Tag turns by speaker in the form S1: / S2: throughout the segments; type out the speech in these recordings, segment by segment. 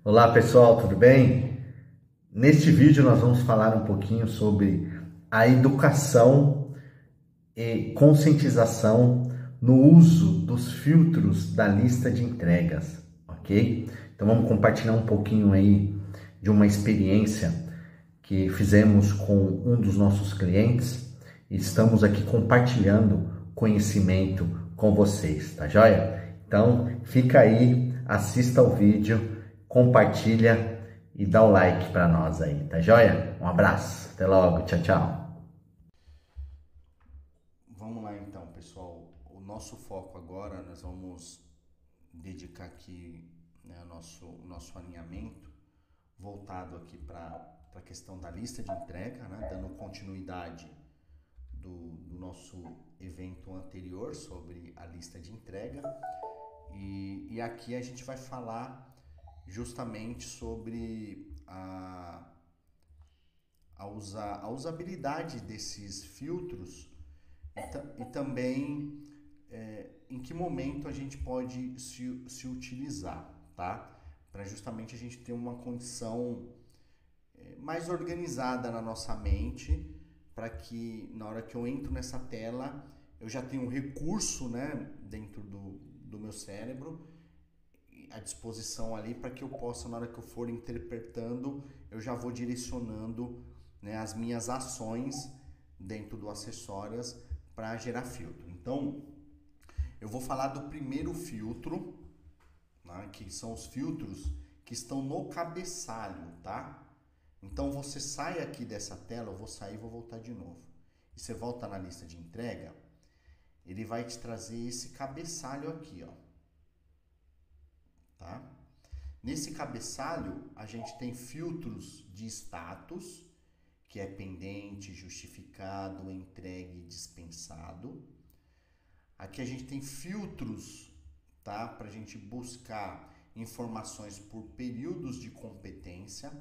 S1: Olá pessoal, tudo bem? Neste vídeo nós vamos falar um pouquinho sobre a educação e conscientização no uso dos filtros da lista de entregas, ok? Então vamos compartilhar um pouquinho aí de uma experiência que fizemos com um dos nossos clientes e estamos aqui compartilhando conhecimento com vocês, tá joia? Então fica aí, assista ao vídeo, compartilha e dá o like para nós aí, tá joia? Um abraço, até logo, tchau, tchau.
S2: Vamos lá então, pessoal. O nosso foco agora, nós vamos dedicar aqui, né, o nosso alinhamento voltado aqui para a questão da lista de entrega, né, dando continuidade do nosso evento anterior sobre a lista de entrega. E aqui a gente vai falar justamente sobre a usabilidade desses filtros e também em que momento a gente pode se utilizar, tá? Para justamente a gente ter uma condição mais organizada na nossa mente, para que na hora que eu entro nessa tela eu já tenho um recurso, né, dentro do meu cérebro à disposição ali para que eu possa, na hora que eu for interpretando, eu já vou direcionando, né, as minhas ações dentro do Acessórias para gerar filtro. Então, eu vou falar do primeiro filtro, né, que são os filtros que estão no cabeçalho, tá? Então, você sai aqui dessa tela, eu vou sair e vou voltar de novo. E você volta na lista de entrega, ele vai te trazer esse cabeçalho aqui, ó. Tá? Nesse cabeçalho, a gente tem filtros de status, que é pendente, justificado, entregue, dispensado. Aqui a gente tem filtros, tá? Para a gente buscar informações por períodos de competência.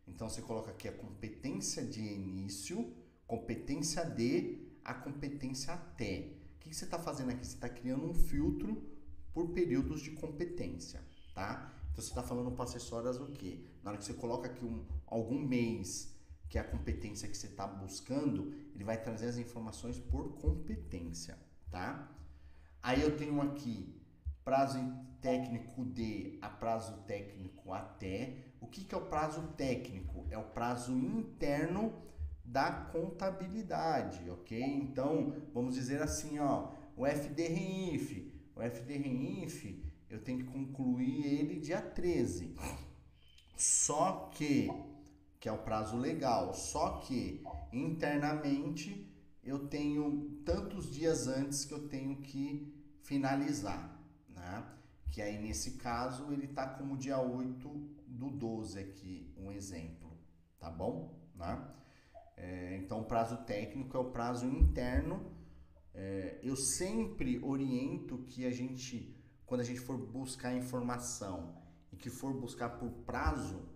S2: Então você coloca aqui a competência de início, competência de, a competência até. O que você está fazendo aqui? Você está criando um filtro por períodos de competência, tá? Então você está falando para acessórios o quê? Na hora que você coloca aqui algum mês, que é a competência que você está buscando, ele vai trazer as informações por competência, tá? Aí eu tenho aqui prazo técnico de a prazo técnico até. O que é o prazo técnico? É o prazo interno da contabilidade, ok? Então, vamos dizer assim, ó, o FDRINF. O FDRINF, eu tenho que concluir ele dia 13. Só que é o prazo legal, só que internamente eu tenho tantos dias antes que eu tenho que finalizar, né? Que aí nesse caso ele tá como dia 8/12 aqui, um exemplo, tá bom? Né? Então o prazo técnico é o prazo interno. Eu sempre oriento que a gente, quando a gente for buscar informação e que for buscar por prazo,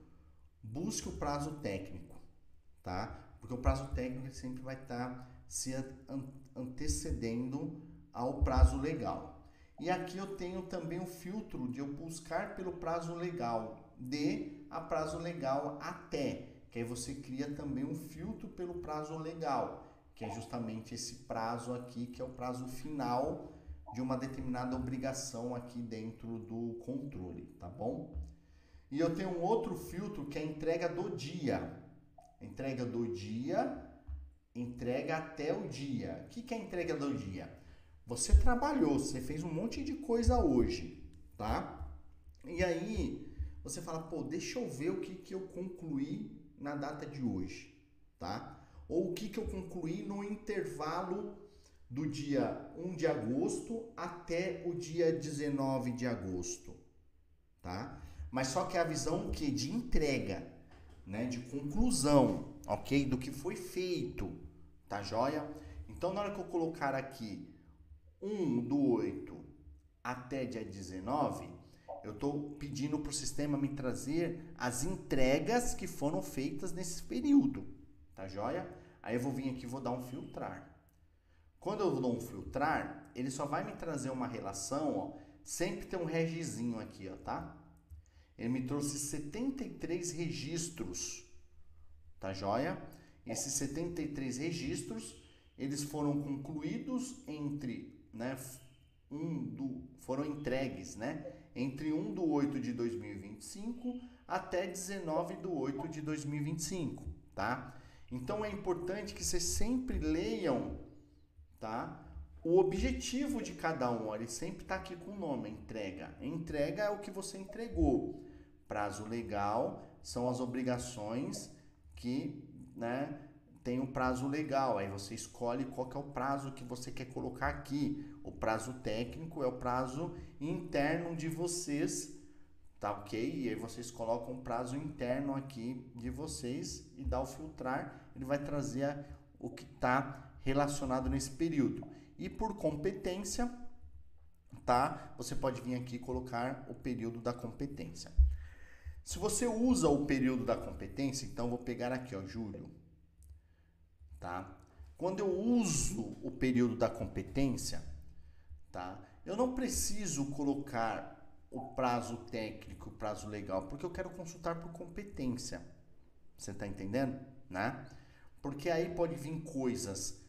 S2: busque o prazo técnico, tá? Porque o prazo técnico ele sempre vai estar se antecedendo ao prazo legal. E aqui eu tenho também o filtro de eu buscar pelo prazo legal, de a prazo legal até, que aí você cria também um filtro pelo prazo legal, que é justamente esse prazo aqui, que é o prazo final de uma determinada obrigação aqui dentro do controle, tá bom? E eu tenho um outro filtro que é a entrega do dia. Entrega do dia, entrega até o dia. O que é a entrega do dia? Você trabalhou, você fez um monte de coisa hoje, tá? E aí você fala, pô, deixa eu ver o que eu concluí na data de hoje, tá? Ou o que eu concluí no intervalo do dia 1 de agosto até o dia 19 de agosto, tá? Mas só que a visão que de entrega, né, de conclusão, ok? Do que foi feito, tá joia? Então, na hora que eu colocar aqui 1/8 até dia 19, eu estou pedindo para o sistema me trazer as entregas que foram feitas nesse período, tá joia? Aí eu vou vir aqui e vou dar um filtrar. Quando eu dou um filtrar, ele só vai me trazer uma relação, ó, sempre tem um regizinho aqui, ó, tá? ele me trouxe 73 registros, tá joia? Esses 73 registros, eles foram concluídos foram entregues, né? Entre 1/8 de 2025 até 19/8 de 2025, tá? Então é importante que vocês sempre leiam, tá? O objetivo de cada um, ele sempre está aqui com o nome, entrega. Entrega é o que você entregou. Prazo legal são as obrigações que, né, tem um prazo legal. Aí você escolhe qual que é o prazo que você quer colocar aqui. O prazo técnico é o prazo interno de vocês, tá ok? E aí vocês colocam um prazo interno aqui de vocês e dá o filtrar, ele vai trazer o que está relacionado nesse período. E por competência, tá? Você pode vir aqui e colocar o período da competência. Se você usa o período da competência, então vou pegar aqui, ó, julho, tá? Quando eu uso o período da competência, tá? Eu não preciso colocar o prazo técnico, o prazo legal, porque eu quero consultar por competência. Você tá entendendo, né? Porque aí pode vir coisas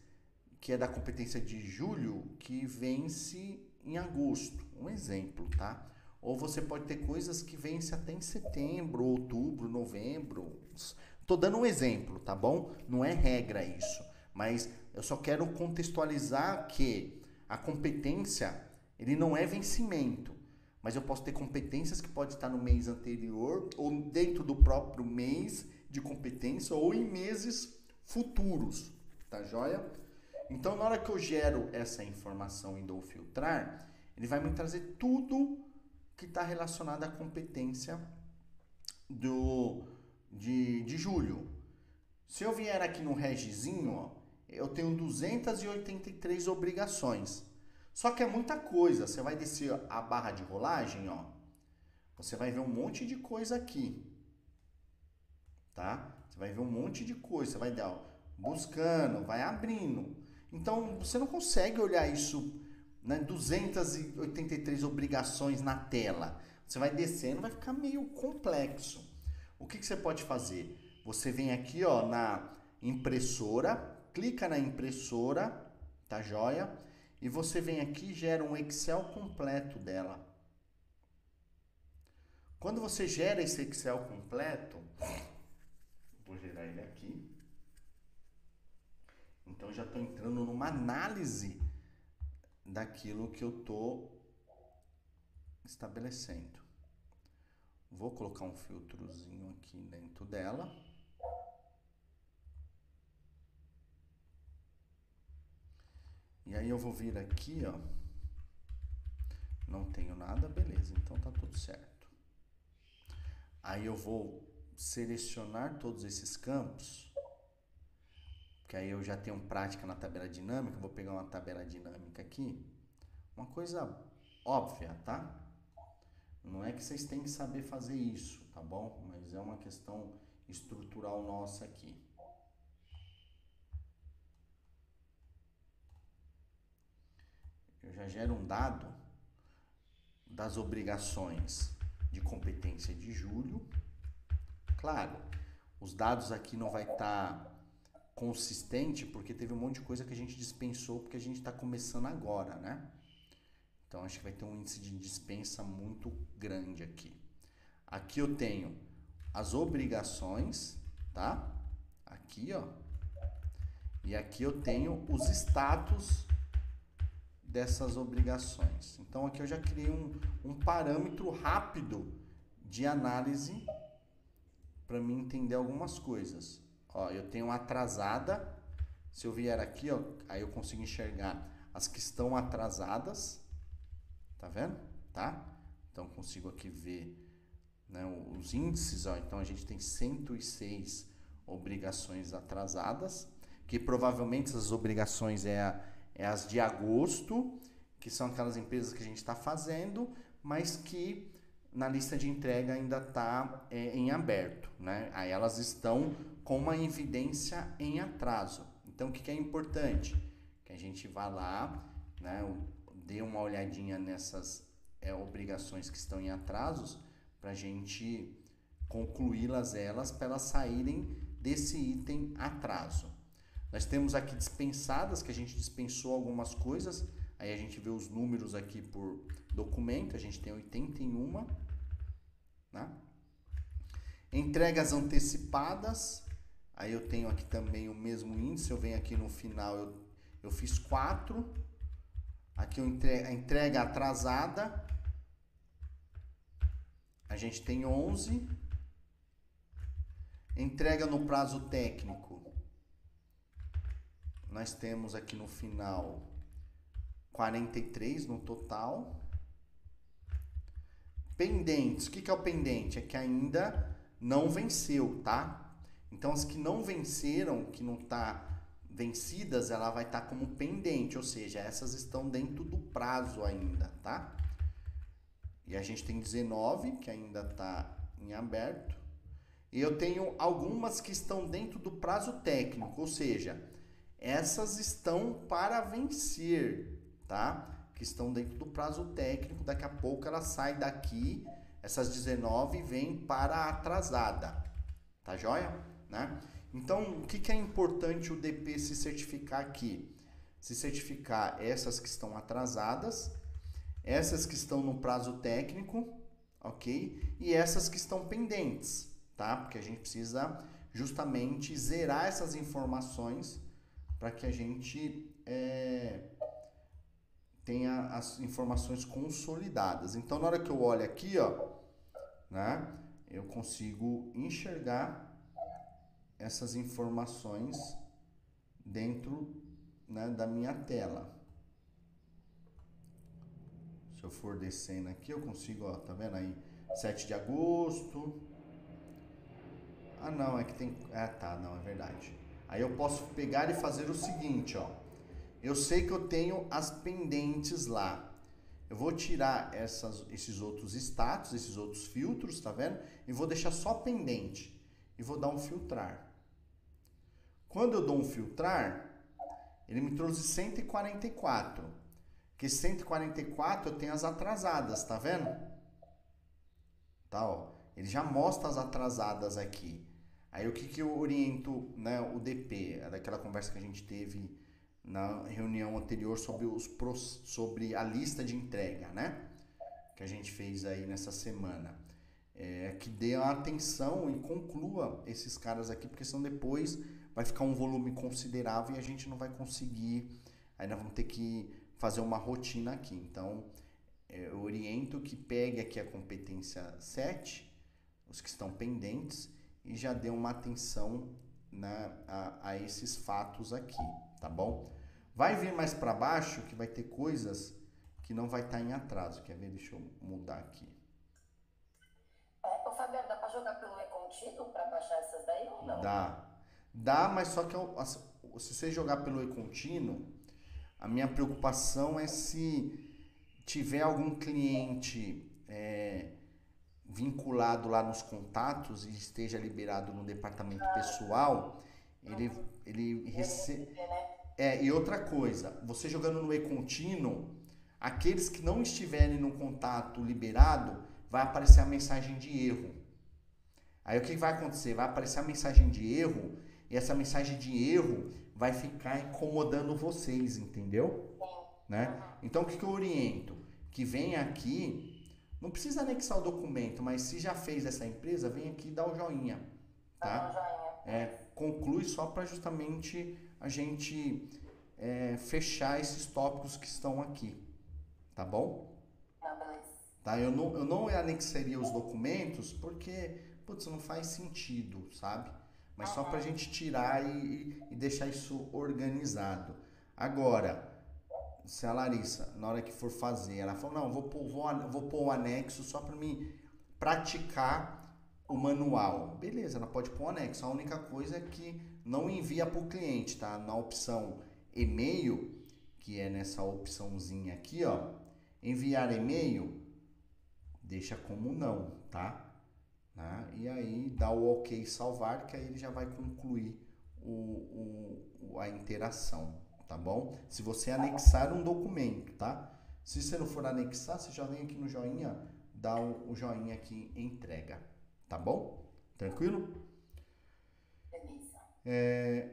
S2: que é da competência de julho que vence em agosto, um exemplo, tá? Ou você pode ter coisas que vencem até em setembro, outubro, novembro. Tô dando um exemplo, tá bom? Não é regra isso, mas eu só quero contextualizar que a competência, ele não é vencimento, mas eu posso ter competências que pode estar no mês anterior ou dentro do próprio mês de competência ou em meses futuros, tá joia? Então, na hora que eu gero essa informação e dou filtrar, ele vai me trazer tudo que está relacionado à competência de julho. Se eu vier aqui no regizinho, ó, eu tenho 283 obrigações. Só que é muita coisa. Você vai descer a barra de rolagem, ó. Você vai ver um monte de coisa aqui. Tá? Você vai ver um monte de coisa. Você vai dar, ó, buscando, vai abrindo. Então, você não consegue olhar isso, né, 283 obrigações na tela. Você vai descendo, vai ficar meio complexo. O que você pode fazer? Você vem aqui, ó, na impressora, clica na impressora, tá joia? E você vem aqui e gera um Excel completo dela. Quando você gera esse Excel completo, vou gerar ele aqui. Então, já estou entrando numa análise daquilo que eu estou estabelecendo. Vou colocar um filtrozinho aqui dentro dela. E aí eu vou vir aqui, ó. Não tenho nada, beleza, então tá tudo certo. Aí eu vou selecionar todos esses campos, que aí eu já tenho prática na tabela dinâmica. Vou pegar uma tabela dinâmica aqui. Uma coisa óbvia, tá? Não é que vocês têm que saber fazer isso, tá bom? Mas é uma questão estrutural nossa aqui. Eu já gero um dado das obrigações de competência de julho. Claro, os dados aqui não vai estar consistente porque teve um monte de coisa que a gente dispensou porque a gente está começando agora, né? Então, acho que vai ter um índice de dispensa muito grande aqui. Aqui eu tenho as obrigações, tá? Aqui, ó. E aqui eu tenho os status dessas obrigações. Então, aqui eu já criei um parâmetro rápido de análise para mim entender algumas coisas. Ó, eu tenho atrasada. Se eu vier aqui, ó, aí eu consigo enxergar as que estão atrasadas. Tá vendo? Tá? Então, consigo aqui ver, né, os índices. Ó. Então, a gente tem 106 obrigações atrasadas, que provavelmente essas obrigações é as de agosto, que são aquelas empresas que a gente está fazendo, mas que na lista de entrega ainda está em aberto, né? Aí elas estão com uma evidência em atraso. Então, o que é importante? Que a gente vá lá, né, dê uma olhadinha nessas obrigações que estão em atrasos, para a gente concluí-las para elas saírem desse item atraso. Nós temos aqui dispensadas, que a gente dispensou algumas coisas, aí a gente vê os números aqui por documento, a gente tem 81, né? Entregas antecipadas, aí eu tenho aqui também o mesmo índice, eu venho aqui no final, eu fiz 4, aqui a entrega atrasada, a gente tem 11, entrega no prazo técnico, nós temos aqui no final 43 no total. Pendentes, o que é o pendente? É que ainda não venceu, tá? Então as que não venceram, que não tá vencidas, ela vai estar como pendente, ou seja, essas estão dentro do prazo ainda, tá? E a gente tem 19 que ainda tá em aberto. E eu tenho algumas que estão dentro do prazo técnico, ou seja, essas estão para vencer, tá? Que estão dentro do prazo técnico, daqui a pouco ela sai daqui, essas 19 vêm para a atrasada, tá joia? Né? Então, o que é importante o DP se certificar aqui? Se certificar essas que estão atrasadas, essas que estão no prazo técnico, ok? E essas que estão pendentes, tá? Porque a gente precisa justamente zerar essas informações para que a gente tenha as informações consolidadas. Então, na hora que eu olho aqui, ó, né, eu consigo enxergar essas informações dentro, né, da minha tela. Se eu for descendo aqui, eu consigo, ó, tá vendo aí? 7 de agosto. Ah, não, é que tem... Ah, tá, não, é verdade. Aí eu posso pegar e fazer o seguinte, ó. Eu sei que eu tenho as pendentes lá. Eu vou tirar esses outros status, esses outros filtros, tá vendo? E vou deixar só pendente. E vou dar um filtrar. Quando eu dou um filtrar, ele me trouxe 144. Porque 144 eu tenho as atrasadas, tá vendo? Tá, ó. Ele já mostra as atrasadas aqui. Aí o que eu oriento, né, o DP? É daquela conversa que a gente teve na reunião anterior sobre a lista de entrega, né? Que a gente fez aí nessa semana. Que dê atenção e conclua esses caras aqui, porque senão depois vai ficar um volume considerável e a gente não vai conseguir. Aí nós vamos ter que fazer uma rotina aqui. Então, eu oriento que pegue aqui a competência 7, os que estão pendentes, e já dê uma atenção, né, a esses fatos aqui, tá bom? Vai vir mais para baixo que vai ter coisas que não vai estar em atraso. Quer ver? Deixa eu mudar aqui.
S3: Ô Fabiano, dá para jogar pelo e-contínuo para baixar essas daí ou não?
S2: Dá, mas só que se você jogar pelo e-contínuo, a minha preocupação é se tiver algum cliente vinculado lá nos contatos e esteja liberado no departamento pessoal, ele recebe... E outra coisa, você jogando no e-contínuo, aqueles que não estiverem no contato liberado, vai aparecer a mensagem de erro. Aí o que vai acontecer? Vai aparecer a mensagem de erro, e essa mensagem de erro vai ficar incomodando vocês, entendeu? Né? Então o que eu oriento? Que venha aqui, não precisa anexar o documento, mas se já fez essa empresa, vem aqui e dá o joinha, tá? Conclui só para justamente a gente fechar esses tópicos que estão aqui, tá bom? Tá? Eu não anexaria os documentos porque, putz, não faz sentido, sabe? Mas só pra gente tirar e deixar isso organizado. Agora, se a Larissa, na hora que for fazer, ela falou, não, vou pôr o anexo só para mim praticar o manual. Beleza, ela pode pôr o anexo. A única coisa é que não envia para o cliente, tá? Na opção e-mail, que é nessa opçãozinha aqui, ó, enviar e-mail, deixa como não, tá? E aí dá o ok salvar, que aí ele já vai concluir a interação, tá bom? Se você anexar um documento, tá? Se você não for anexar, você já vem aqui no joinha, dá o joinha aqui em entrega, tá bom? Tranquilo?
S3: Beleza.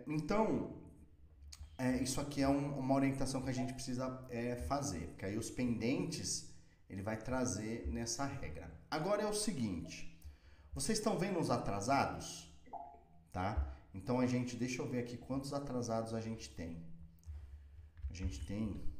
S2: Então, isso aqui é uma orientação que a gente precisa fazer, porque aí os pendentes ele vai trazer nessa regra. Agora é o seguinte, vocês estão vendo os atrasados? Tá? Então deixa eu ver aqui quantos atrasados a gente tem. A gente tem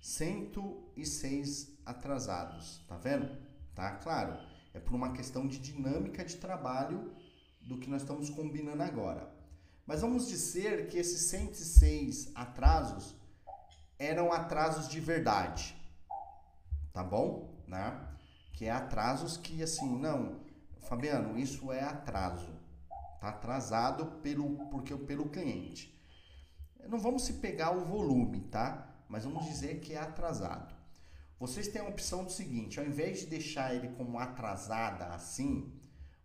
S2: 106 atrasados, tá vendo? Tá? Claro, é por uma questão de dinâmica de trabalho do que nós estamos combinando agora. Mas vamos dizer que esses 106 atrasos eram atrasos de verdade, tá bom? Né? Que é atrasos que assim, não, Fabiano, isso é atraso, tá atrasado pelo cliente. Não vamos se pegar o volume, tá? Mas vamos dizer que é atrasado. Vocês têm a opção do seguinte, ao invés de deixar ele como atrasada assim,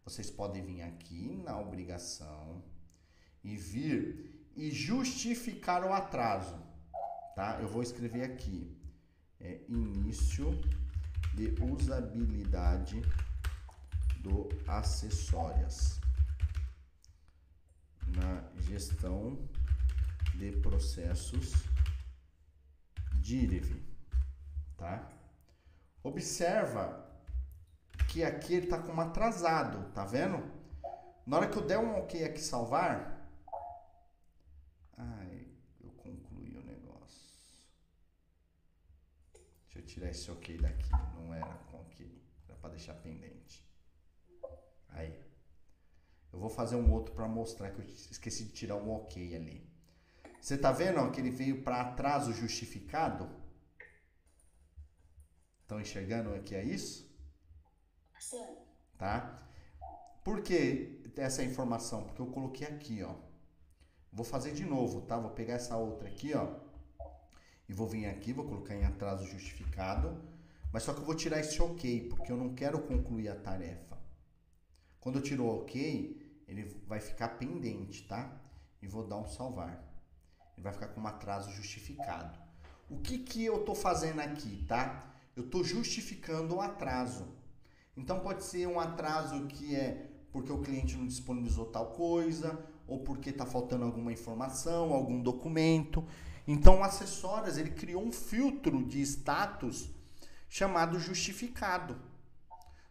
S2: vocês podem vir aqui na obrigação e vir e justificar o atraso, tá? Eu vou escrever aqui, início de usabilidade do acessórias na gestão de processos Dirive, tá? Observa que aqui ele tá como atrasado, tá vendo? Na hora que eu der um OK aqui salvar, eu concluí o negócio. Deixa eu tirar esse OK daqui, não era com OK, era para deixar pendente. Aí. Eu vou fazer um outro para mostrar que eu esqueci de tirar um OK ali. Você tá vendo, ó, que ele veio para atraso justificado? Estão enxergando o que é isso?
S3: Sim.
S2: Tá? Por que essa informação? Porque eu coloquei aqui, ó. Vou fazer de novo, tá? Vou pegar essa outra aqui, ó. E vou vir aqui, vou colocar em atraso justificado. Mas só que eu vou tirar esse OK, porque eu não quero concluir a tarefa. Quando eu tiro o OK, ele vai ficar pendente, tá? E vou dar um salvar. Ele vai ficar com um atraso justificado. O que eu tô fazendo aqui, tá? Eu tô justificando o atraso. Então pode ser um atraso que é porque o cliente não disponibilizou tal coisa, ou porque tá faltando alguma informação, algum documento. Então o Acessórias, ele criou um filtro de status chamado justificado.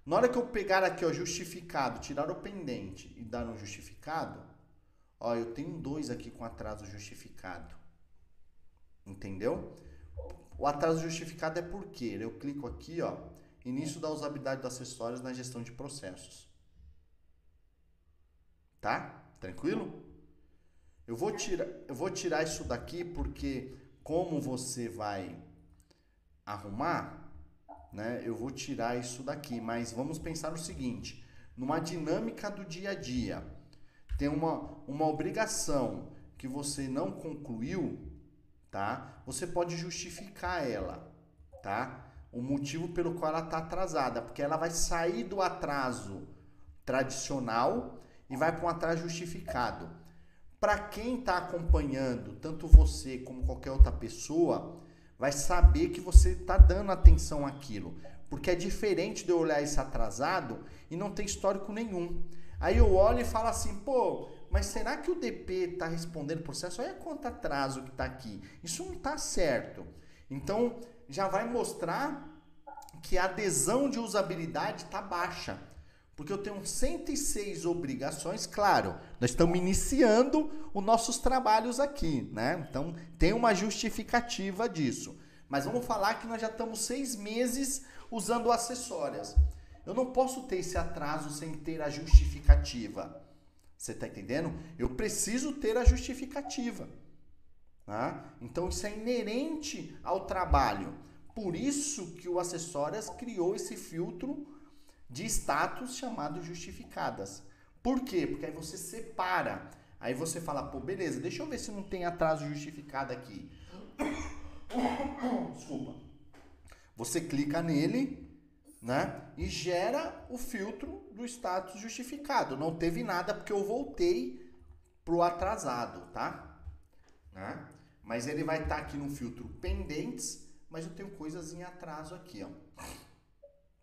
S2: Na hora que eu pegar aqui, ó, justificado, tirar o pendente e dar no justificado, ó, eu tenho 2 aqui com atraso justificado. Entendeu? O atraso justificado é por quê? Eu clico aqui, ó, início da usabilidade dos acessórios na gestão de processos. Tá? Tranquilo? Eu vou tirar isso daqui porque como você vai arrumar, né? Eu vou tirar isso daqui, mas vamos pensar no seguinte, numa dinâmica do dia a dia. Tem uma obrigação que você não concluiu, tá? Você pode justificar ela, tá? O motivo pelo qual ela está atrasada, porque ela vai sair do atraso tradicional e vai para um atraso justificado. Para quem está acompanhando, tanto você como qualquer outra pessoa, vai saber que você está dando atenção àquilo, porque é diferente de eu olhar esse atrasado e não ter histórico nenhum. Aí eu olho e falo assim, pô, mas será que o DP está respondendo o processo? Olha quanto atraso que está aqui. Isso não está certo. Então, já vai mostrar que a adesão de usabilidade está baixa. Porque eu tenho 106 obrigações, claro, nós estamos iniciando os nossos trabalhos aqui, né? Então, tem uma justificativa disso. Mas vamos falar que nós já estamos 6 meses usando acessórias. Eu não posso ter esse atraso sem ter a justificativa. Você está entendendo? Eu preciso ter a justificativa. Tá? Então, isso é inerente ao trabalho. Por isso que o Acessórias criou esse filtro de status chamado justificadas. Por quê? Porque aí você separa. Aí você fala, pô, beleza, deixa eu ver se não tem atraso justificado aqui. Desculpa. Você clica nele, né? E gera o filtro do status justificado. Não teve nada porque eu voltei pro atrasado, tá? Né? Mas ele vai estar aqui no filtro pendentes, mas eu tenho coisas em atraso aqui, ó.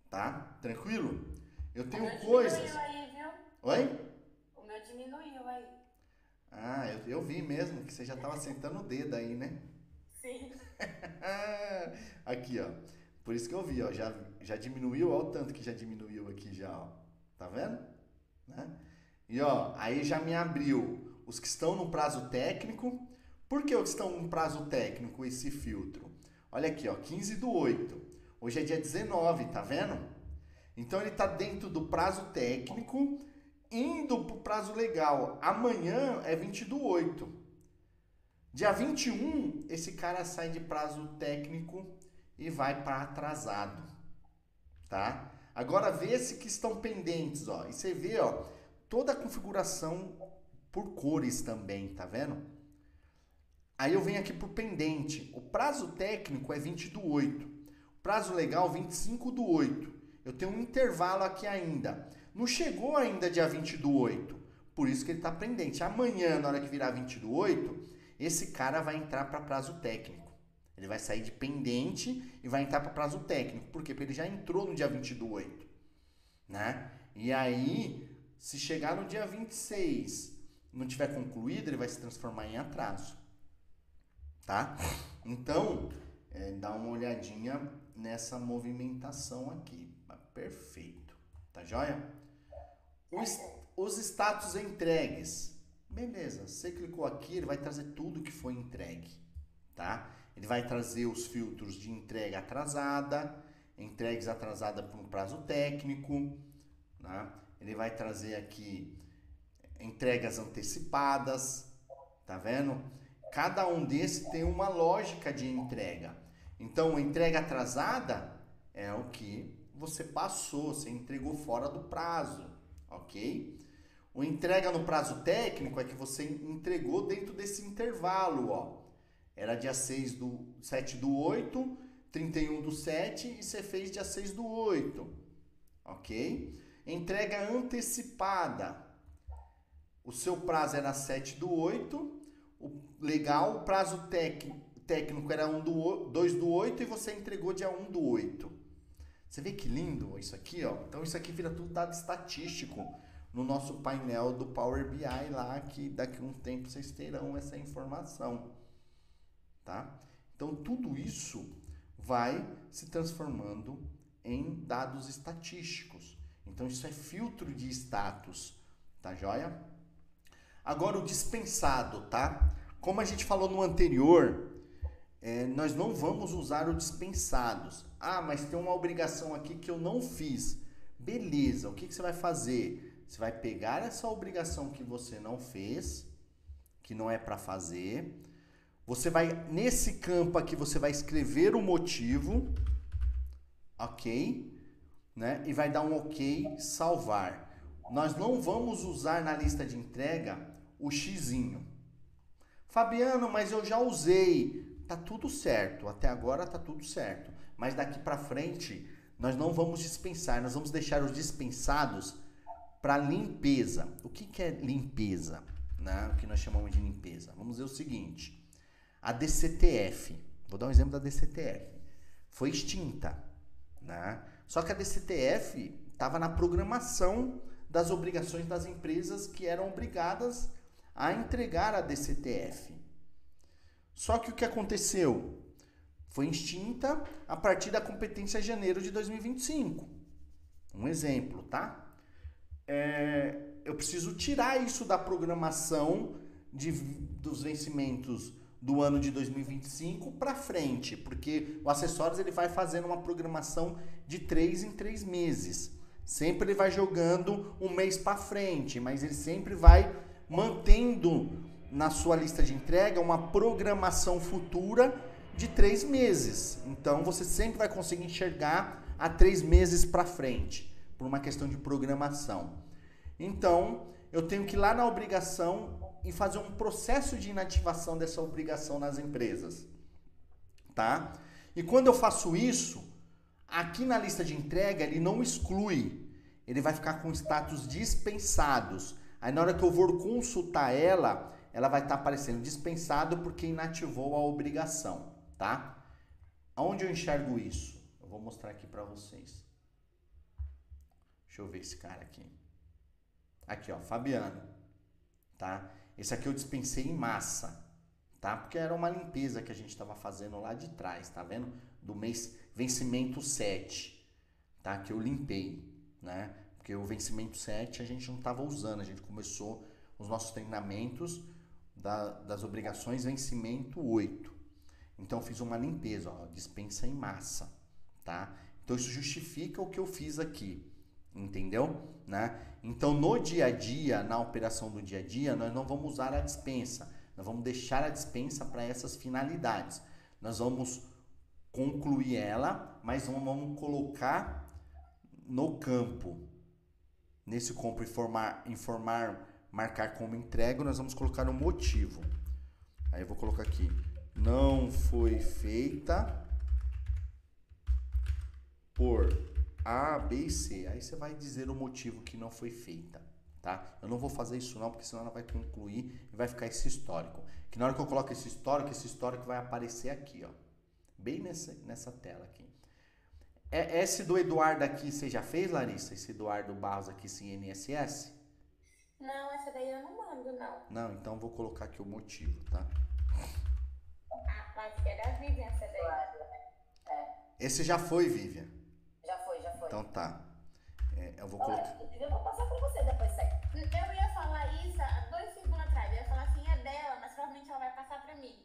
S2: Tá? Tranquilo? Eu tenho coisas...
S3: Diminuiu aí, viu?
S2: Oi?
S3: O meu diminuiu aí.
S2: Ah, eu vi mesmo que você já tava sentando o dedo aí, né?
S3: Sim.
S2: Aqui, ó. Por isso que eu vi, ó. Já diminuiu, ó o tanto que já diminuiu aqui já, ó. Tá vendo? Né? E, ó, aí já me abriu os que estão no prazo técnico. Por que os que estão no prazo técnico, esse filtro? Olha aqui, ó, 15/8. Hoje é dia 19, tá vendo? Então ele tá dentro do prazo técnico, indo pro prazo legal. Amanhã é 20/8. Dia 21, esse cara sai de prazo técnico e vai para atrasado, tá? Agora vê esse que estão pendentes, ó. E você vê, ó, toda a configuração por cores também, tá vendo? Aí eu venho aqui pro pendente. O prazo técnico é 20/8. O prazo legal 25/8. Eu tenho um intervalo aqui ainda. Não chegou ainda dia 20/8. Por isso que ele tá pendente. Amanhã, na hora que virar 20/8, esse cara vai entrar para prazo técnico. Ele vai sair de pendente e vai entrar para prazo técnico. Por quê? Porque ele já entrou no dia 20/8, né? E aí, se chegar no dia 26 não tiver concluído, ele vai se transformar em atraso, tá? Então, dá uma olhadinha nessa movimentação aqui. Perfeito. Tá joia? Os status entregues. Beleza, você clicou aqui, ele vai trazer tudo que foi entregue, tá? Ele vai trazer os filtros de entrega atrasada, entregues atrasada por um prazo técnico, né? Ele vai trazer aqui entregas antecipadas, tá vendo? Cada um desses tem uma lógica de entrega. Então, entrega atrasada é o que você passou, você entregou fora do prazo, ok? O entrega no prazo técnico é que você entregou dentro desse intervalo, ó. Era dia 7/8, 31/7 e você fez dia 6/8, ok? Entrega antecipada. O seu prazo era 7/8, o prazo técnico era 2/8 e você entregou dia 1/8. Você vê que lindo isso aqui, ó? Então isso aqui vira tudo dado estatístico no nosso painel do Power BI lá, que daqui a um tempo vocês terão essa informação, tá? Então tudo isso vai se transformando em dados estatísticos. Então isso é filtro de status, tá joia? Agora o dispensado, tá? Como a gente falou no anterior, nós não vamos usar o dispensados. Ah, mas tem uma obrigação aqui que eu não fiz. Beleza, o que você vai fazer? Você vai pegar essa obrigação que você não fez, que não é para fazer. Você vai, nesse campo aqui, você vai escrever o motivo, ok? Né? E vai dar um ok, salvar. Nós não vamos usar na lista de entrega o xizinho. Fabiano, mas eu já usei. Tá tudo certo, até agora tá tudo certo. Mas daqui para frente, nós não vamos dispensar, nós vamos deixar os dispensados para limpeza. O que é limpeza? Né? O que nós chamamos de limpeza? Vamos ver o seguinte. A DCTF, vou dar um exemplo da DCTF, foi extinta, né? Só que a DCTF estava na programação das obrigações das empresas que eram obrigadas a entregar a DCTF. Só que o que aconteceu? Foi extinta a partir da competência de janeiro de 2025. Um exemplo, tá? Eu preciso tirar isso da programação dos vencimentos do ano de 2025 para frente, porque o Acessórios ele vai fazendo uma programação de 3 em 3 meses. Sempre ele vai jogando um mês para frente, mas ele sempre vai mantendo na sua lista de entrega uma programação futura de 3 meses. Então você sempre vai conseguir enxergar a 3 meses para frente, por uma questão de programação. Então eu tenho que ir lá na obrigação e fazer um processo de inativação dessa obrigação nas empresas, tá? E quando eu faço isso, aqui na lista de entrega ele não exclui, ele vai ficar com status dispensados. Aí na hora que eu for consultar ela vai estar aparecendo dispensado porque inativou a obrigação, tá? Aonde eu enxergo isso? Eu vou mostrar aqui para vocês. Deixa eu ver esse cara aqui. Aqui, ó, Fabiano, tá? Esse aqui eu dispensei em massa, tá? Porque era uma limpeza que a gente estava fazendo lá de trás, tá vendo? Do mês vencimento 7, tá? Que eu limpei, né? Porque o vencimento 7 a gente não estava usando, a gente começou os nossos treinamentos das obrigações vencimento 8. Então eu fiz uma limpeza, ó, dispensa em massa, tá? Então isso justifica o que eu fiz aqui, entendeu? Né? Então no dia a dia, na operação do dia a dia, nós não vamos usar a dispensa, nós vamos deixar a dispensa para essas finalidades. Nós vamos concluir ela, mas não vamos colocar no campo. Nesse campo informar, marcar como entrega, nós vamos colocar o motivo. Aí eu vou colocar aqui, não foi feita por A, B e C. Aí você vai dizer o motivo que não foi feita, tá? Eu não vou fazer isso não, porque senão ela vai concluir e vai ficar esse histórico. Que na hora que eu coloco esse histórico vai aparecer aqui, ó. Bem nessa tela aqui. Esse do Eduardo aqui, você já fez, Larissa? Esse Eduardo Barros aqui, sem INSS?
S3: Não, essa daí eu não mando, não.
S2: Não, então eu vou colocar aqui o motivo, tá?
S3: Ah, mas é da Vivian essa daí.
S2: Esse já foi, Vivian.
S3: Já foi.
S2: Então tá. Eu vou
S3: Olha,
S2: colocar...
S3: eu vou passar pra você depois isso aí.
S4: Eu ia falar isso há 2 segundos atrás. Eu ia falar assim, é dela, mas provavelmente ela vai passar pra mim.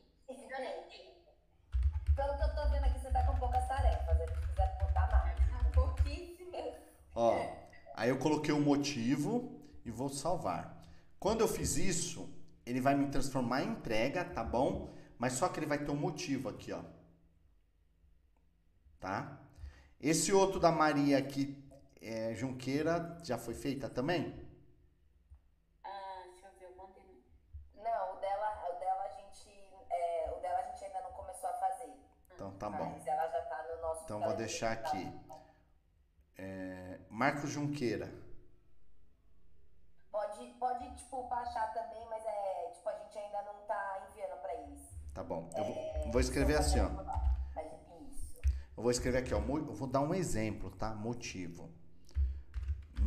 S3: Pelo que eu tô vendo aqui, você tá com poucas tarefas. Se ele quiser botar mais.
S4: Pouquíssimo.
S2: Ó, aí eu coloquei o motivo e vou salvar. Quando eu fiz isso, ele vai me transformar em entrega, tá bom? Mas só que ele vai ter um motivo aqui, ó. Tá? Esse outro da Maria aqui, Junqueira, já foi feita também?
S4: Deixa eu ver, eu mandei.
S3: Não, o dela a gente ainda não começou a fazer.
S2: Então tá bom.
S3: Mas ela já tá no nosso...
S2: Então vou deixar aqui. Marcos Junqueira.
S3: Pode, tipo, baixar também, mas tipo, a gente ainda não tá enviando pra eles.
S2: Tá bom. Eu vou escrever assim, ó.
S3: Mas isso.
S2: Eu vou escrever aqui, ó. Eu vou dar um exemplo, tá? Motivo.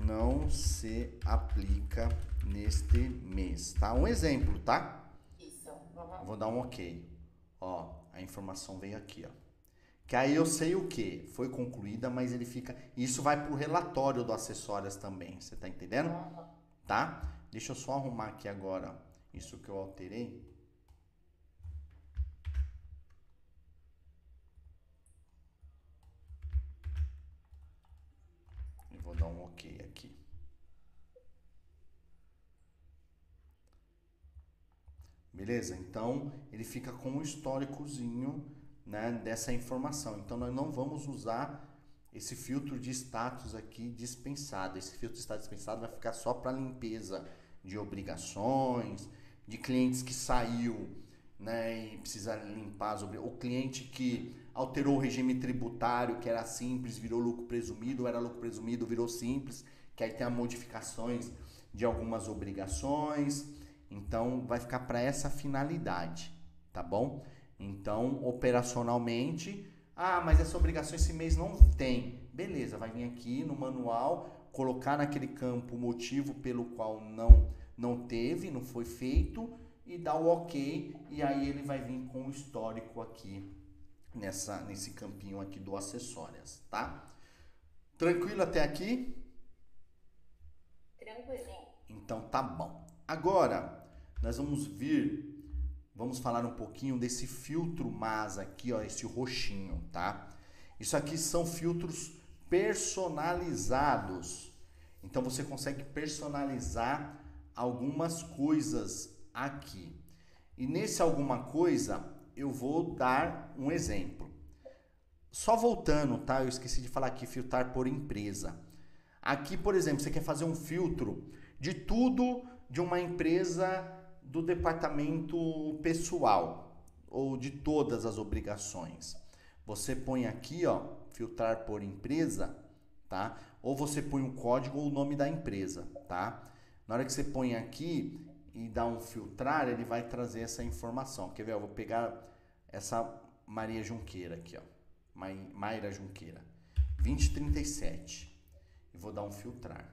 S2: Não se aplica neste mês, tá? Um exemplo, tá?
S3: Isso.
S2: Eu vou dar um ok. Ó, a informação veio aqui, ó. Que aí eu sei o que? Foi concluída, mas ele fica... Isso vai pro relatório do Acessórias também, você tá entendendo? Tá? Deixa eu só arrumar aqui agora isso que eu alterei. E vou dar um ok aqui. Beleza? Então, ele fica com um históricozinho, né, dessa informação. Então, nós não vamos usar esse filtro de status aqui dispensado. Esse filtro de status dispensado vai ficar só para limpeza de obrigações, de clientes que saiu, né, e precisa limpar as obrigações. O cliente que alterou o regime tributário, que era simples, virou lucro presumido, era lucro presumido, virou simples, que aí tem as modificações de algumas obrigações. Então, vai ficar para essa finalidade, tá bom? Então, operacionalmente, mas essa obrigação esse mês não tem. Beleza, vai vir aqui no manual, colocar naquele campo o motivo pelo qual não teve, não foi feito, e dar o ok, e aí ele vai vir com o histórico aqui, nesse campinho aqui do Acessórias, tá? Tranquilo até aqui?
S3: Tranquilinho.
S2: Então tá bom. Agora, nós vamos falar um pouquinho desse filtro MAS aqui, ó, esse roxinho, tá? Isso aqui são filtros personalizados. Então, você consegue personalizar algumas coisas aqui. E nesse alguma coisa, eu vou dar um exemplo. Só voltando, tá? Eu esqueci de falar aqui, filtrar por empresa. Aqui, por exemplo, você quer fazer um filtro de tudo de uma empresa do departamento pessoal ou de todas as obrigações. Você põe aqui, ó, filtrar por empresa, tá? Ou você põe o código ou o nome da empresa, tá? Na hora que você põe aqui e dá um filtrar, ele vai trazer essa informação. Quer ver? Eu vou pegar essa Maria Junqueira aqui, ó. Mayra Junqueira. 2037. E vou dar um filtrar.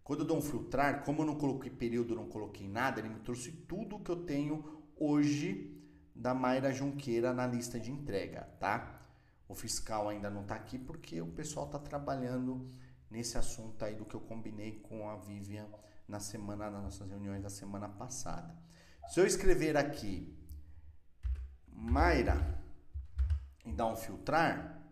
S2: Quando eu dou um filtrar, como eu não coloquei período, não coloquei nada, ele me trouxe tudo que eu tenho hoje da Mayra Junqueira na lista de entrega, tá? O fiscal ainda não tá aqui porque o pessoal tá trabalhando nesse assunto aí do que eu combinei com a Vivian nas nossas reuniões da semana passada. Se eu escrever aqui Mayra e dar um filtrar,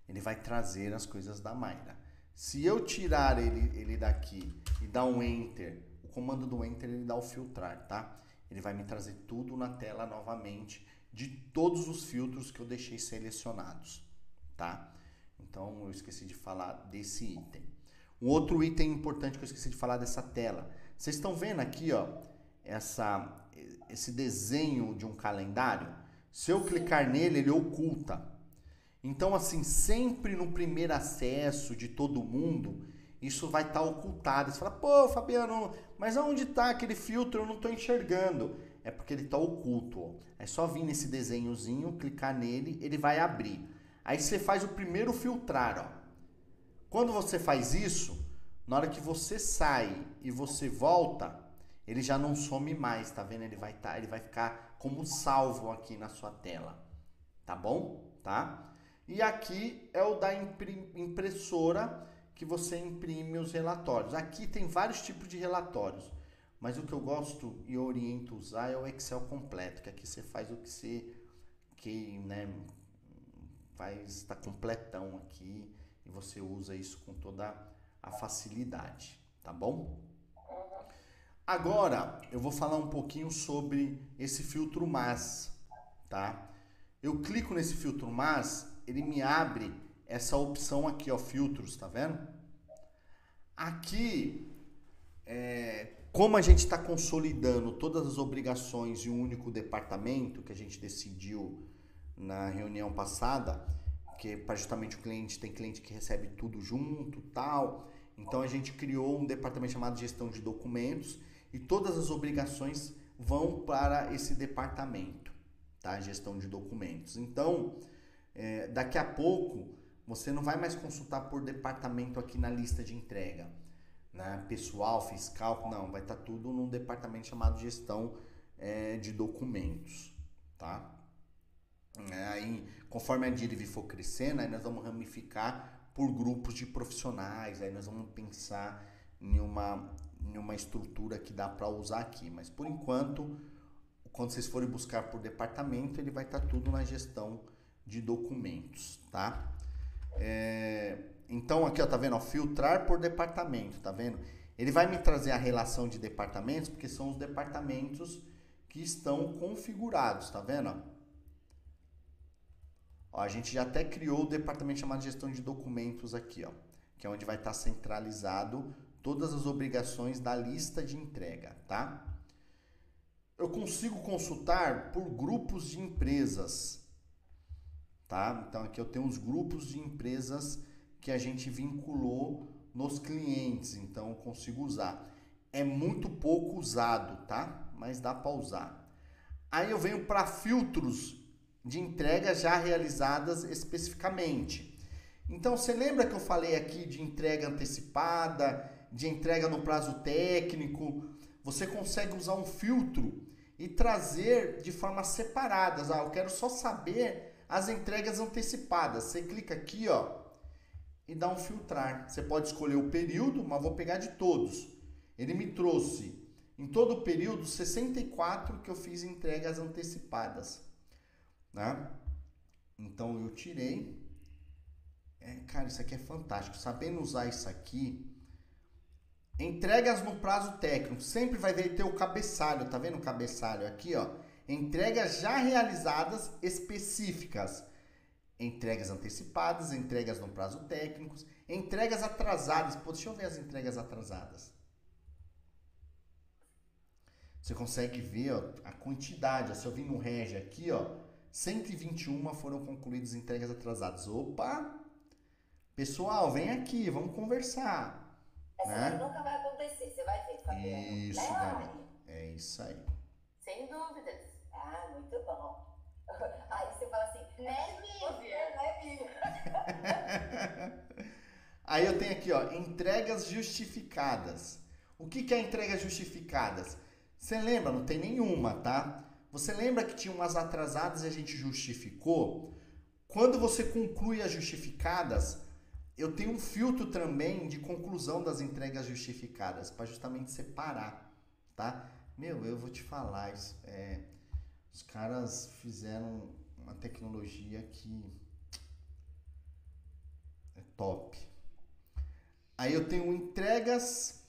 S2: ele vai trazer as coisas da Mayra. Se eu tirar ele daqui e dar um Enter, o comando do Enter ele dá o filtrar, tá? Ele vai me trazer tudo na tela novamente de todos os filtros que eu deixei selecionados, tá? Então eu esqueci de falar desse item. Um outro item importante que eu esqueci de falar dessa tela. Vocês estão vendo aqui, ó, esse desenho de um calendário? Se eu clicar nele, ele oculta. Então, assim, sempre no primeiro acesso de todo mundo, isso vai estar ocultado. Você fala, pô, Fabiano, mas aonde está aquele filtro? Eu não estou enxergando. É porque ele está oculto, ó. É só vir nesse desenhozinho, clicar nele, ele vai abrir. Aí você faz o primeiro filtrar, ó. Quando você faz isso, na hora que você sai e você volta, ele já não some mais, tá vendo? Ele vai ficar como salvo aqui na sua tela, tá bom? Tá? E aqui é o da impressora que você imprime os relatórios. Aqui tem vários tipos de relatórios, mas o que eu gosto e oriento a usar é o Excel completo, que aqui você faz o que né, faz, tá completão aqui e você usa isso com toda a facilidade, tá bom? Agora eu vou falar um pouquinho sobre esse filtro MAS, tá? Eu clico nesse filtro MAS, ele me abre essa opção aqui, ó, filtros, tá vendo? Aqui, como a gente está consolidando todas as obrigações em um único departamento, que a gente decidiu na reunião passada, que para justamente o cliente, tem cliente que recebe tudo junto, tal. Então a gente criou um departamento chamado gestão de documentos e todas as obrigações vão para esse departamento, tá? Gestão de documentos. Então, daqui a pouco, você não vai mais consultar por departamento aqui na lista de entrega, né? Pessoal, fiscal, não, vai estar tudo num departamento chamado gestão de documentos, tá? Aí, conforme a Diriv for crescendo, aí nós vamos ramificar por grupos de profissionais, aí nós vamos pensar em uma estrutura que dá para usar aqui, mas por enquanto, quando vocês forem buscar por departamento, ele vai estar tudo na gestão de documentos, tá? Então aqui, ó, tá vendo? Ó, filtrar por departamento, tá vendo? Ele vai me trazer a relação de departamentos, porque são os departamentos que estão configurados, tá vendo? Ó, a gente já até criou o departamento chamado gestão de documentos aqui, ó, que é onde vai estar centralizado todas as obrigações da lista de entrega, tá? Eu consigo consultar por grupos de empresas, tá? Então aqui eu tenho os grupos de empresas que a gente vinculou nos clientes, então eu consigo usar. É muito pouco usado, tá? Mas dá para usar. Aí eu venho para filtros de entregas já realizadas especificamente. Então você lembra que eu falei aqui de entrega antecipada, de entrega no prazo técnico? Você consegue usar um filtro e trazer de forma separadas. Eu quero só saber as entregas antecipadas. Você clica aqui, ó, e dá um filtrar. Você pode escolher o período, mas vou pegar de todos. Ele me trouxe, em todo o período, 64 que eu fiz entregas antecipadas, né? Então eu tirei. Cara, isso aqui é fantástico. Sabendo usar isso aqui, entregas no prazo técnico, sempre vai ter o cabeçalho, tá vendo o cabeçalho aqui, ó? Entregas já realizadas específicas. Entregas antecipadas, entregas no prazo técnico, entregas atrasadas. Pô, deixa eu ver as entregas atrasadas. Você consegue ver, ó, a quantidade. Ó, se eu vir no Regi aqui, ó, 121 foram concluídas entregas atrasadas. Opa! Pessoal, vem aqui, vamos conversar.
S3: Essa nunca vai acontecer, você vai ver, Fabiano.
S2: Isso, galera. É isso aí.
S4: Sem dúvidas.
S3: Ah, muito bom. Aí você fala assim,
S4: Né, Vivian?
S3: Né, Vivian?
S2: Aí eu tenho aqui, ó, entregas justificadas. O que é entregas justificadas? Você lembra? Não tem nenhuma, tá? Você lembra que tinha umas atrasadas e a gente justificou? Quando você conclui as justificadas, eu tenho um filtro também de conclusão das entregas justificadas, para justamente separar, tá? Meu, eu vou te falar, os caras fizeram uma tecnologia que é top. Aí eu tenho entregas...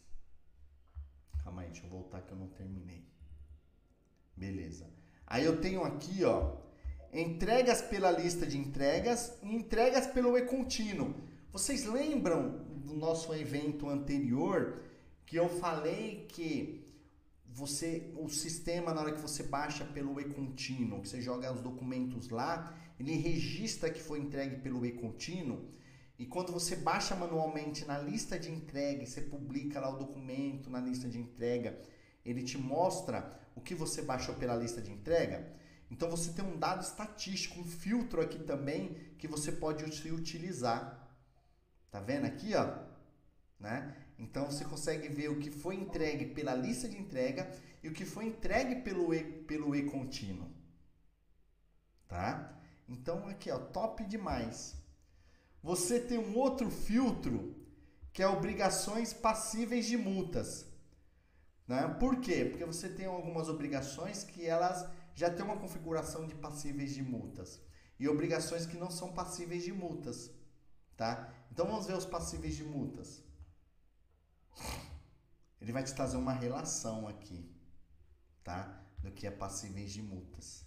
S2: Calma aí, deixa eu voltar que eu não terminei. Beleza. Aí eu tenho aqui, ó, entregas pela lista de entregas e entregas pelo e-contínuo. Vocês lembram do nosso evento anterior que eu falei que o sistema, na hora que você baixa pelo e-contínuo, que você joga os documentos lá, ele registra que foi entregue pelo e-contínuo, e quando você baixa manualmente na lista de entrega, você publica lá o documento na lista de entrega, ele te mostra o que você baixou pela lista de entrega. Então você tem um dado estatístico, um filtro aqui também que você pode utilizar. Tá vendo aqui, ó? Né? Então você consegue ver o que foi entregue pela lista de entrega e o que foi entregue pelo e-contínuo. Tá? Então aqui, ó, top demais. Você tem um outro filtro que é obrigações passíveis de multas. Né? Por quê? Porque você tem algumas obrigações que elas já têm uma configuração de passíveis de multas e obrigações que não são passíveis de multas. Tá? Então vamos ver os passíveis de multas. Ele vai te trazer uma relação aqui, tá? Do que é passíveis de multas.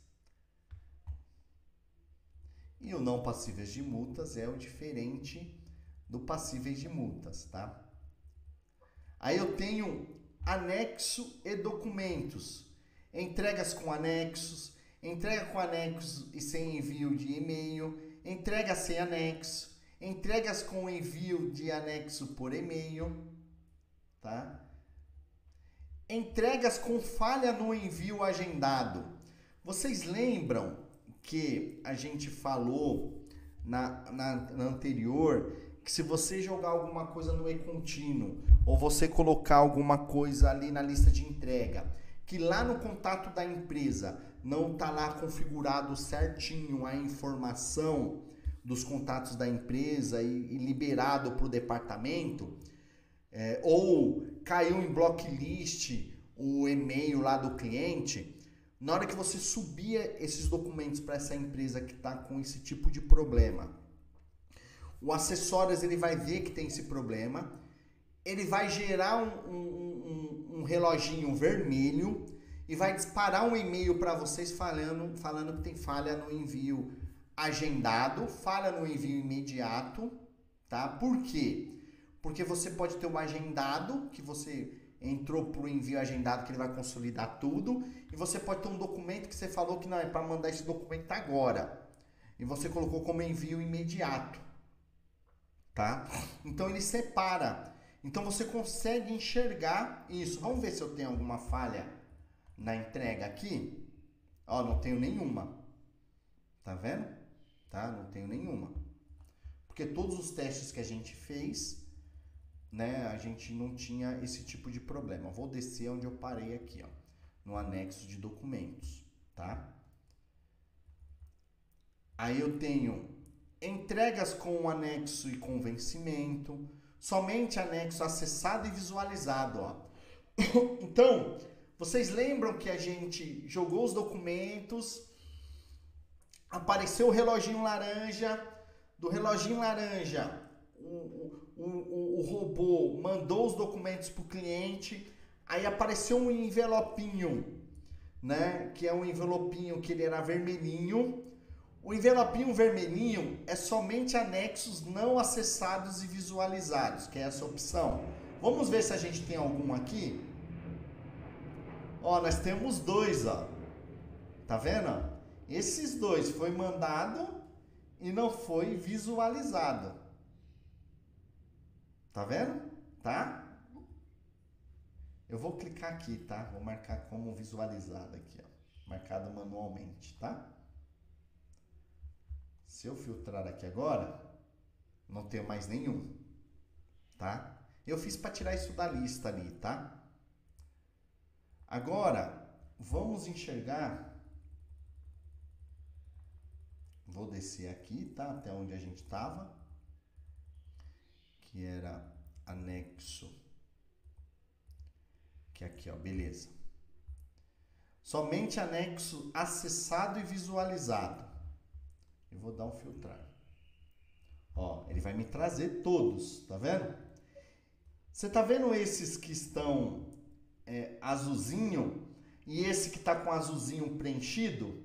S2: E o não passíveis de multas é o diferente do passíveis de multas, tá? Aí eu tenho anexo e documentos. Entregas com anexos, entrega com anexos e sem envio de e-mail, entrega sem anexo, entregas com envio de anexo por e-mail, tá? Entregas com falha no envio agendado. Vocês lembram que a gente falou na anterior que se você jogar alguma coisa no e-contínuo ou você colocar alguma coisa ali na lista de entrega, que lá no contato da empresa não está lá configurado certinho a informação dos contatos da empresa e liberado para o departamento, ou caiu em blocklist o e-mail lá do cliente, na hora que você subia esses documentos para essa empresa que está com esse tipo de problema, o Acessórios ele vai ver que tem esse problema, ele vai gerar um reloginho vermelho e vai disparar um e-mail para vocês falando que tem falha no envio agendado, falha no envio imediato, tá? Por quê? Porque você pode ter um agendado, que você entrou para o envio agendado, que ele vai consolidar tudo, e você pode ter um documento que você falou que não é para mandar esse documento agora, e você colocou como envio imediato, tá? Então ele separa. Então você consegue enxergar isso. Vamos ver se eu tenho alguma falha na entrega aqui. Ó, não tenho nenhuma. Tá vendo? Tá? Não tenho nenhuma. Porque todos os testes que a gente fez, né, a gente não tinha esse tipo de problema. Vou descer onde eu parei aqui, ó, no anexo de documentos, tá? Aí eu tenho entregas com anexo e com vencimento, somente anexo acessado e visualizado, ó. Então, vocês lembram que a gente jogou os documentos, apareceu o reloginho laranja, do reloginho laranja o robô mandou os documentos para o cliente, aí apareceu um envelopinho, né, que é um envelopinho que ele era vermelhinho. O envelopinho vermelhinho é somente anexos não acessados e visualizados, que é essa opção. Vamos ver se a gente tem algum aqui. Ó, nós temos dois, ó. Tá vendo? Esses dois foi mandado e não foi visualizado. Tá vendo? Tá? Eu vou clicar aqui, tá? Vou marcar como visualizado aqui, ó. Marcado manualmente, tá? Se eu filtrar aqui agora, não tenho mais nenhum, tá? Eu fiz para tirar isso da lista ali, tá? Agora, vamos enxergar. Vou descer aqui, tá? Até onde a gente estava. Que era anexo. Que é aqui, ó, beleza. Somente anexo acessado e visualizado. Eu vou dar um filtrar. Ó, ele vai me trazer todos, tá vendo? Você tá vendo esses que estão azulzinho e esse que tá com azulzinho preenchido?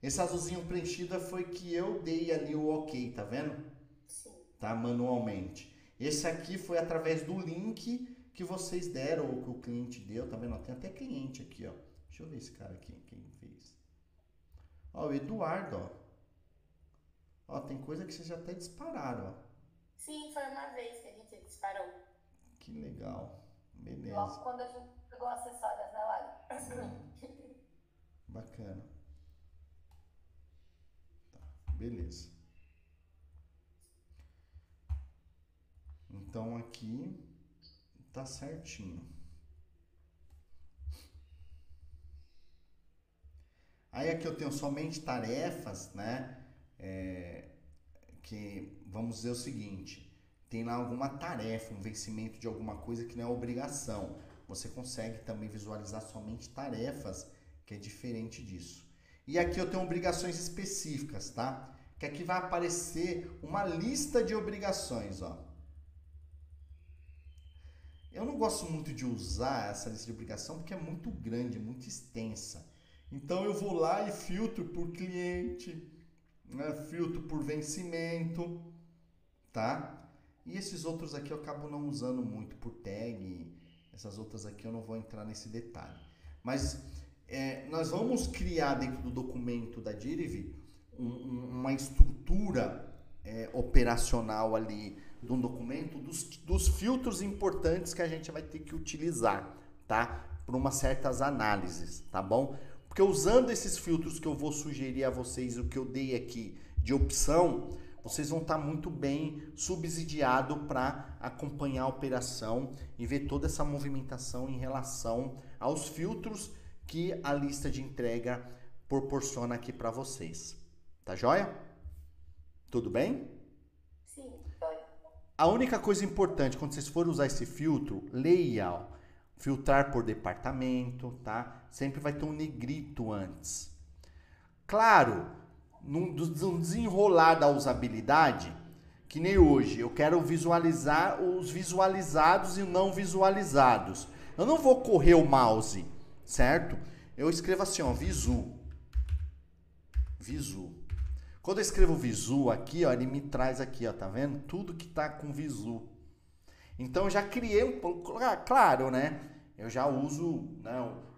S2: Esse azulzinho preenchido foi que eu dei ali o ok, tá vendo?
S3: Sim.
S2: Tá, manualmente. Esse aqui foi através do link que vocês deram, ou que o cliente deu, tá vendo? Tem até cliente aqui, ó. Deixa eu ver esse cara aqui, quem fez. Ó, o Eduardo, ó. Ó, tem coisa que vocês já até dispararam, ó.
S4: Sim, foi uma vez que a gente disparou.
S2: Que legal. Beleza.
S3: Logo quando a gente pegou acessórias, né, Lari?
S2: Bacana. Tá, beleza. Então aqui tá certinho. Aí aqui eu tenho somente tarefas, né? Que vamos dizer o seguinte, tem lá alguma tarefa, um vencimento de alguma coisa que não é obrigação. Você consegue também visualizar somente tarefas, que é diferente disso. E aqui eu tenho obrigações específicas, tá? Que aqui vai aparecer uma lista de obrigações, ó. Eu não gosto muito de usar essa lista de obrigação porque é muito grande, muito extensa. Então eu vou lá e filtro por cliente, né? Filtro por vencimento, tá? E esses outros aqui eu acabo não usando muito por tag, essas outras aqui eu não vou entrar nesse detalhe. Mas nós vamos criar dentro do documento da Diriv uma estrutura operacional ali de um documento dos filtros importantes que a gente vai ter que utilizar, tá? Por umas certas análises, tá bom? Porque usando esses filtros que eu vou sugerir a vocês, o que eu dei aqui de opção, vocês vão estar muito bem subsidiados para acompanhar a operação e ver toda essa movimentação em relação aos filtros que a lista de entrega proporciona aqui para vocês. Tá joia? Tudo bem?
S3: Sim.
S2: A única coisa importante, quando vocês forem usar esse filtro, leia, ó, filtrar por departamento, tá? Sempre vai ter um negrito antes. Claro, no desenrolar da usabilidade, que nem hoje, eu quero visualizar os visualizados e não visualizados. Eu não vou correr o mouse, certo? Eu escrevo assim, ó, visu. Quando eu escrevo visu aqui, ó, ele me traz aqui, ó, tá vendo? Tudo que tá com visu. Então eu já criei um pouco, claro, né? Eu já uso, né?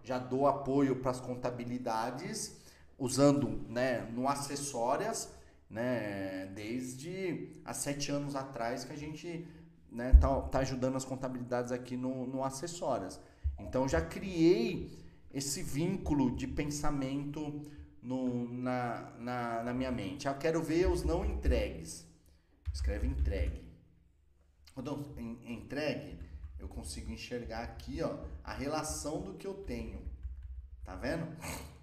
S2: Já dou apoio para as contabilidades usando, né, no acessórias, né, desde há 7 anos atrás que a gente, né, tá ajudando as contabilidades aqui no acessórias. Então já criei esse vínculo de pensamento na minha mente. Eu quero ver os não entregues. Escreve entregue. Quando entregue, eu consigo enxergar aqui, ó, a relação do que eu tenho. Tá vendo?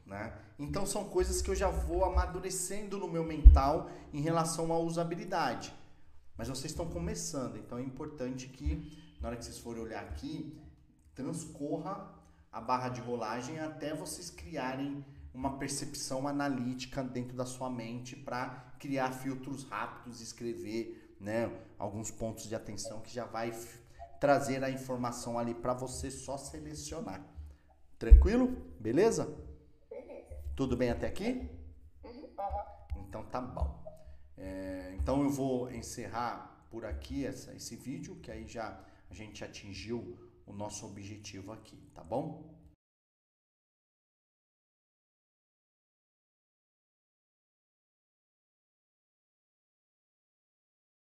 S2: Né? Então são coisas que eu já vou amadurecendo no meu mental em relação à usabilidade. Mas vocês estão começando, então é importante que na hora que vocês forem olhar aqui, transcorra a barra de rolagem até vocês criarem uma percepção analítica dentro da sua mente para criar filtros rápidos, escrever, né, alguns pontos de atenção que já vai trazer a informação ali para você só selecionar. Tranquilo? Beleza?
S3: Beleza.
S2: Tudo bem até aqui? Então tá bom. Então eu vou encerrar por aqui esse vídeo, que aí já a gente atingiu o nosso objetivo aqui, tá bom?